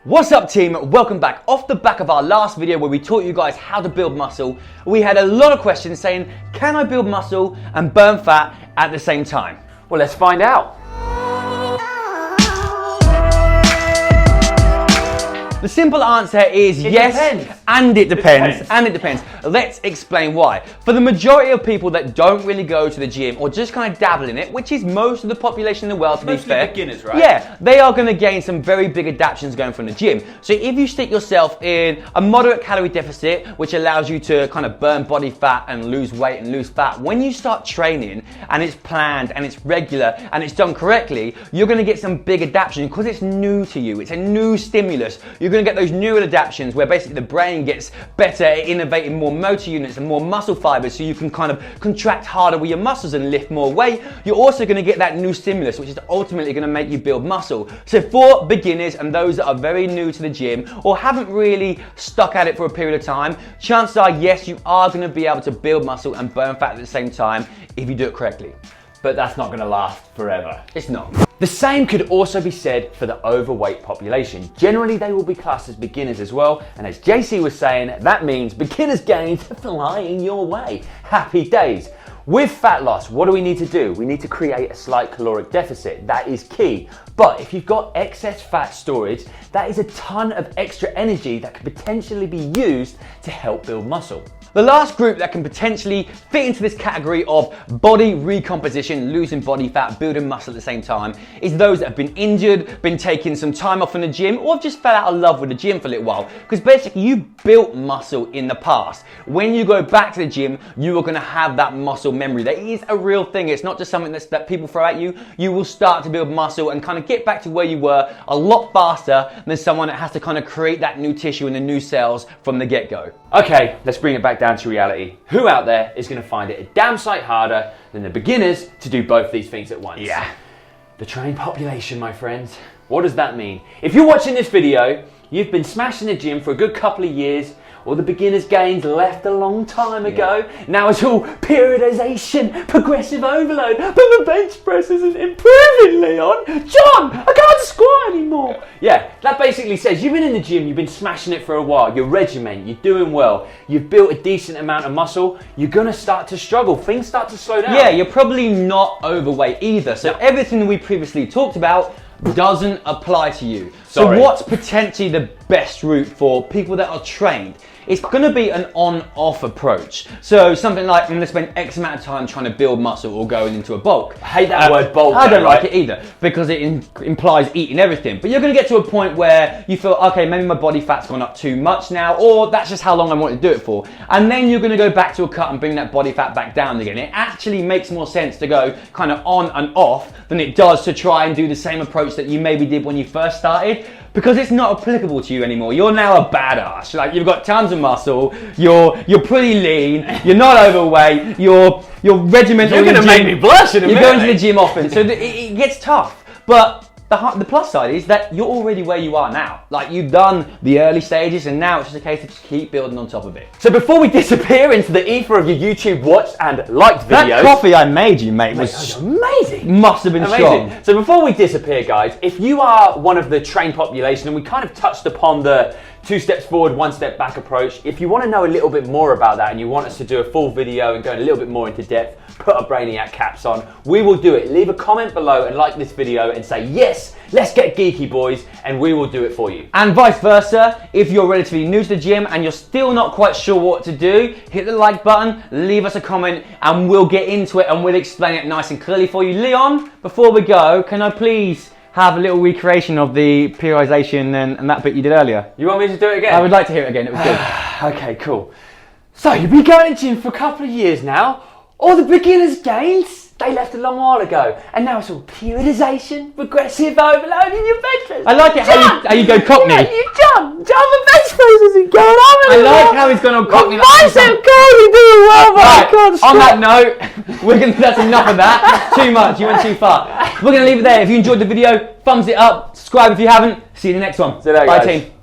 What's up team, welcome back. Off the back of our last video where we taught you guys how to build muscle, we had a lot of questions saying, can I build muscle and burn fat at the same time? Well, let's find out. The simple answer is yes, depends. and it depends. Let's explain why. For the majority of people that don't really go to the gym or just kind of dabble in it, which is most of the population in the world to be fair. Mostly beginners, right? Yeah, they are going to gain some very big adaptations going from the gym. So if you stick yourself in a moderate calorie deficit, which allows you to kind of burn body fat and lose weight and lose fat, when you start training and it's planned and it's regular and it's done correctly, you're going to get some big adaptation because it's new to you. It's a new stimulus. You're going to get those neural adaptations where basically the brain gets better at innovating more motor units and more muscle fibers so you can kind of contract harder with your muscles and lift more weight. You're also going to get that new stimulus, which is ultimately going to make you build muscle. So for beginners and those that are very new to the gym or haven't really stuck at it for a period of time, chances are yes, you are going to be able to build muscle and burn fat at the same time if you do it correctly. But that's not going to last forever. It's not. The same could also be said for the overweight population. Generally, they will be classed as beginners as well. And as JC was saying, that means beginners gains flying your way. Happy days. With fat loss, what do we need to do? We need to create a slight caloric deficit. That is key. But if you've got excess fat storage, that is a ton of extra energy that could potentially be used to help build muscle. The last group that can potentially fit into this category of body recomposition, losing body fat, building muscle at the same time, is those that have been injured, been taking some time off from the gym, or have just fell out of love with the gym for a little while. Because basically you built muscle in the past. When you go back to the gym, you are going to have that muscle memory. That is a real thing. It's not just something that people throw at you. You will start to build muscle and kind of get back to where you were a lot faster than someone that has to kind of create that new tissue and the new cells from the get-go. Okay, let's bring it back down to reality. Who out there is going to find it a damn sight harder than the beginners to do both these things at once? Yeah. The trained population, my friends. What does that mean? If you're watching this video, you've been smashing the gym for a good couple of years, or the beginner's gains left a long time ago. Yeah. Now it's all periodization, progressive overload, but the bench press isn't improving, Leon. John, I can't squat anymore. Yeah, that basically says you've been in the gym, you've been smashing it for a while, you're regiment, you're doing well, you've built a decent amount of muscle, you're gonna start to struggle, things start to slow down. Yeah, you're probably not overweight either. So everything that we previously talked about doesn't apply to you. Sorry. So what's potentially the best route for people that are trained? It's going to be an on-off approach. So something like, I'm going to spend X amount of time trying to build muscle or going into a bulk. I hate that word bulk. I don't like it either because it implies eating everything. But you're going to get to a point where you feel, okay, maybe my body fat's gone up too much now, or that's just how long I want to do it for. And then you're going to go back to a cut and bring that body fat back down again. It actually makes more sense to go kind of on and off than it does to try and do the same approach that you maybe did when you first started, because it's not applicable to you anymore. You're now a badass. Like, you've got tons of muscle, you're pretty lean, you're not overweight, you're regimental. You're going to make me blush in a minute. You're going to the gym often, so it gets tough. But the plus side is that you're already where you are now. Like, you've done the early stages and now it's just a case of just keep building on top of it. So before we disappear into the ether of your YouTube watched and liked videos. That coffee I made you, mate, was amazing. Must have been strong. So before we disappear, guys, if you are one of the trained population, and we kind of touched upon the 2 steps forward, 1 step back approach, if you want to know a little bit more about that and you want us to do a full video and go a little bit more into depth, put our Brainiac caps on, we will do it. Leave a comment below and like this video and say, yes, let's get geeky, boys, and we will do it for you. And vice versa, if you're relatively new to the gym and you're still not quite sure what to do, hit the like button, leave us a comment, and we'll get into it and we'll explain it nice and clearly for you. Leon, before we go, can I please have a little recreation of the periodization and that bit you did earlier? You want me to do it again? I would like to hear it again, it was good. Okay, cool. So you've been going to gym for a couple of years now. All the beginners' gains, they left a long while ago. And now it's all periodization, progressive overload in your bench press. I like it how you go Cockney. John, the bench press isn't going on anymore. I like how he's gone on Cockney. Bicep curl, doing well, but I can't stop. On that note, that's enough of that. Too much, you went too far. We're going to leave it there. If you enjoyed the video, thumbs it up, subscribe if you haven't. See you in the next one. See you later, Bye, guys. team.